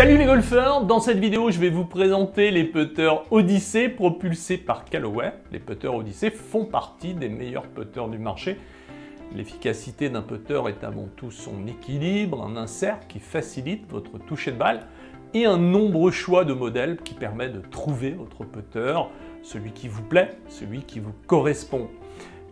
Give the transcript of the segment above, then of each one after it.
Salut les golfeurs, dans cette vidéo je vais vous présenter les putters Odyssey propulsés par Callaway. Les putters Odyssey font partie des meilleurs putters du marché. L'efficacité d'un putter est avant tout son équilibre, un insert qui facilite votre toucher de balle et un nombreux choix de modèles qui permet de trouver votre putter, celui qui vous plaît, celui qui vous correspond.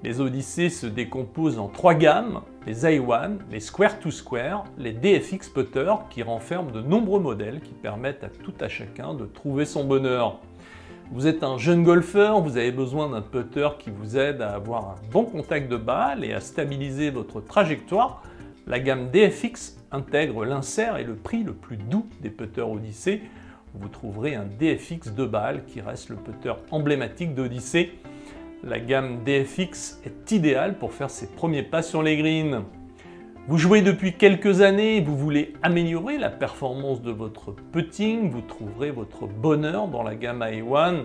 Les Odyssey se décomposent en 3 gammes, les i1, les Square to Square, les DFX putters qui renferment de nombreux modèles qui permettent à tout à chacun de trouver son bonheur. Vous êtes un jeune golfeur, vous avez besoin d'un putter qui vous aide à avoir un bon contact de balle et à stabiliser votre trajectoire. La gamme DFX intègre l'insert et le prix le plus doux des putters Odyssey. Vous trouverez un DFX 2 balles qui reste le putter emblématique d'Odyssey. La gamme DFX est idéale pour faire ses premiers pas sur les greens. Vous jouez depuis quelques années et vous voulez améliorer la performance de votre putting, vous trouverez votre bonheur dans la gamme i1.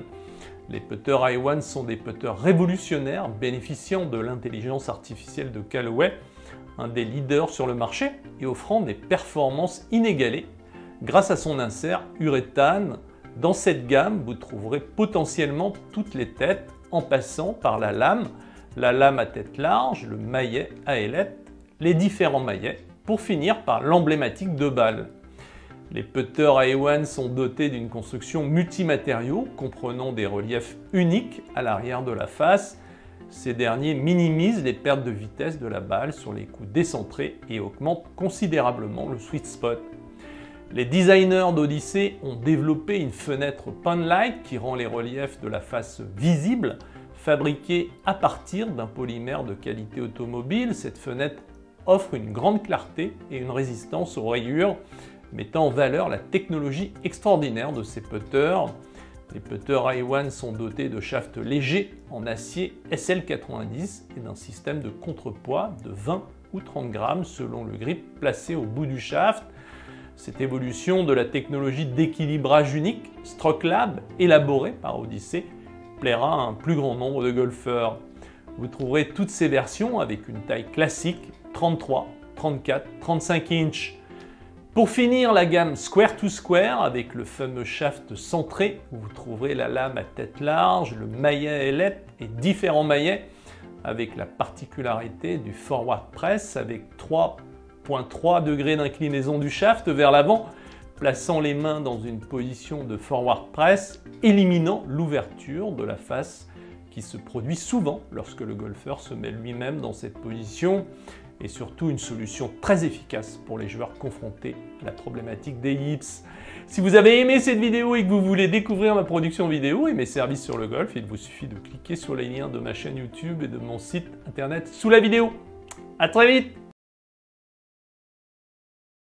Les putters i1 sont des putters révolutionnaires bénéficiant de l'intelligence artificielle de Callaway, un des leaders sur le marché et offrant des performances inégalées grâce à son insert uréthane. Dans cette gamme, vous trouverez potentiellement toutes les têtes en passant par la lame à tête large, le maillet à ailette, les différents maillets, pour finir par l'emblématique 2 balles. Les putters i1 sont dotés d'une construction multimatériaux comprenant des reliefs uniques à l'arrière de la face. Ces derniers minimisent les pertes de vitesse de la balle sur les coups décentrés et augmentent considérablement le sweet spot. Les designers d'Odyssey ont développé une fenêtre Panlight qui rend les reliefs de la face visibles, fabriquée à partir d'un polymère de qualité automobile. Cette fenêtre offre une grande clarté et une résistance aux rayures, mettant en valeur la technologie extraordinaire de ces putters. Les putters i1 sont dotés de shafts légers en acier SL90 et d'un système de contrepoids de 20 ou 30 grammes selon le grip placé au bout du shaft. Cette évolution de la technologie d'équilibrage unique, StrokeLab, élaborée par Odyssey, plaira à un plus grand nombre de golfeurs. Vous trouverez toutes ces versions avec une taille classique 33, 34, 35 inches. Pour finir, la gamme Square to Square avec le fameux shaft centré où vous trouverez la lame à tête large, le maillet à ailette et différents maillets avec la particularité du forward press avec 3,3 degrés d'inclinaison du shaft vers l'avant, plaçant les mains dans une position de forward press, éliminant l'ouverture de la face qui se produit souvent lorsque le golfeur se met lui-même dans cette position, et surtout une solution très efficace pour les joueurs confrontés à la problématique des hips. Si vous avez aimé cette vidéo et que vous voulez découvrir ma production vidéo et mes services sur le golf, il vous suffit de cliquer sur les liens de ma chaîne YouTube et de mon site internet sous la vidéo. À très vite!